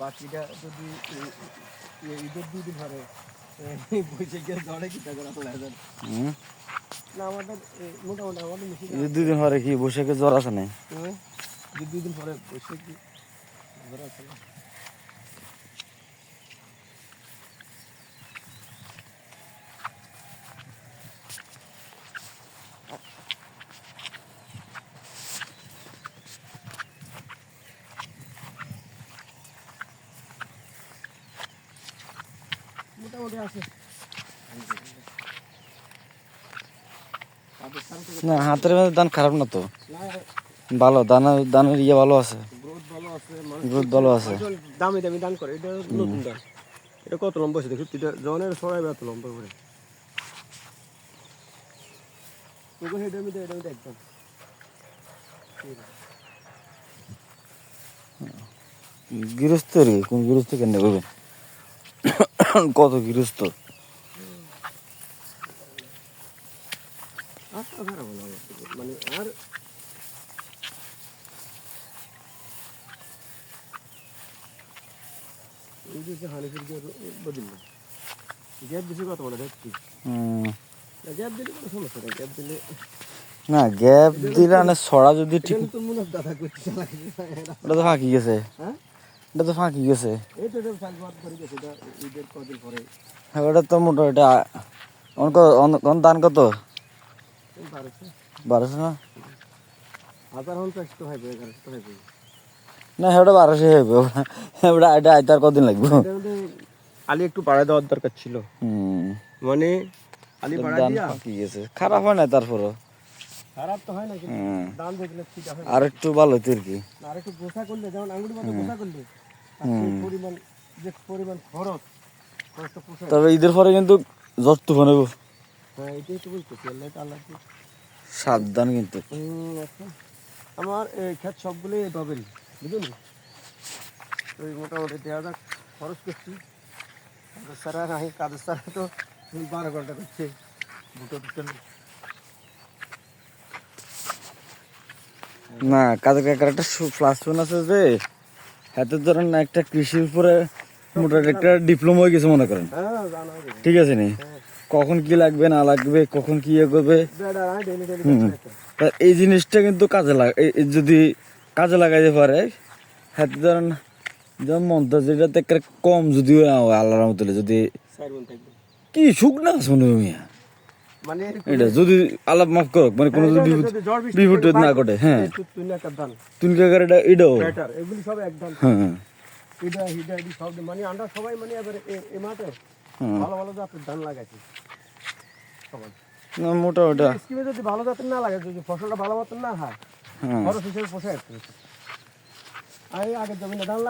বাকিটা যদি ঈদের 2 দিন ধরে বৈশাখের ঝড়ে কি টাকা রাখা যায় না আমাদের মোটামুটি আমাদের মেশিন 2 দিন পরে কি বৈশাখে জ্বর আছে না? 2 দিন পরে বৈশাখী ঝড় আছে না। মোটামুটি আছে না হাতের মধ্যে ধান খারাপ না তো, না ভালো ধানের ইয়ে ভালো আছে, গ্রোথ ভালো আছে গ্রোথ ভালো আছে। দামি দামি দান করে এটা নতুন দান এটা কত লম্বা আছে দেখো এটা জনের ছড়াইবে এত লম্বা করে তোকে এটা আমি একদম গৃহস্থ রে, কোন গৃহস্থ কেন করবে? কত গৃহস্থ মানে আর এই যে হানিফের বদিল গ্যাপ বেশি কথা বলে দেখছি গ্যাপ দিলে কোনো সমস্যা নেই গ্যাপ দিলে না, গ্যাপ দিলে না ছড়া যদি ঠিক তো মনে দাদা করতে ওটা তো ফাঁকি গেছে, হ্যাঁ এটা তো ফাঁকি গেছে। এই তো চাল বাদ করে গেছে এটা ঈদের কদিন পরে হ্যাঁ ওটা তো মোটা, এটা অন দান কত? 1200 না? 1000 হন তো একটু হবে 1100 হবে না ওটা 1200 হবে, ওটা এটা আইতে আর কদিন লাগবে? আলি একটু বাড়ায় দেওয়ার দরকার ছিল মানে আলি বাড়ায় দিয়া ফাঁকি গেছে, খারাপ হয় না তারপরও, খারাপ তো হয় না কিন্তু দাম দেখলে ঠিক আছে আর একটু ভালো হতো আর কি। আর একটু গোছা করলে যেমন আঙ্গুরি মতো গোছা করলে পরিমাণ যে পরিমাণ খরচটা পোষায়। তবে ঈদের পরে কিন্তু জ্বর তুফান হইব, হ্যাঁ এটাই তো বলতেছি আল্লাহ তাআলা সাবধান কিন্তু। আচ্ছা আমার এই ক্ষেত সবগুলোই এইভাবেই বুঝলি ওই মোটামুটি 1000 খরচ করছি কাজের ছাড়া নাই কাজের ছাড়া তো 12 ঘন্টা করছে দুটো না কাজের কাকার একটা প্লাস পয়েন্ট আছে যে হাতে ধরেন একটা কৃষির উপরে মোটামুটি একটা ডিপ্লোমা হয়ে গেছে মনে করেন, হ্যাঁ জানা ঠিক আছে নি? কখন কি লাগবে না লাগবে, কখন কি ইয়ে করবে, তা এই জিনিসটা কিন্তু কাজে লাগে, যদি কাজে লাগাইতে পারে হাতে ধরেন যেমন মন্ত্র যেটাতে একটা কম যদি আল্লাহর মতো যদি কি সুখ না শুনে মানে এটা যদি আলাপ মাফ করো মানে কোনো যদি বিপদ না ঘটে, হ্যাঁ তুমি কাকার এটা এটাও এগুলি সব একদম হ্যাঁ এটা হিডা এডি সব মানে আমরা সবাই মানে এবারে এই মাঠে ভালো ভালো জাতের ধান লাগাইছি সবাই না মোটা ওটা স্কিমে যদি ভালো জাতের না লাগে যদি ফসলটা ভালো মতন না হয় খরচ হিসেবে পোষায় আর আগের জমিনে ধান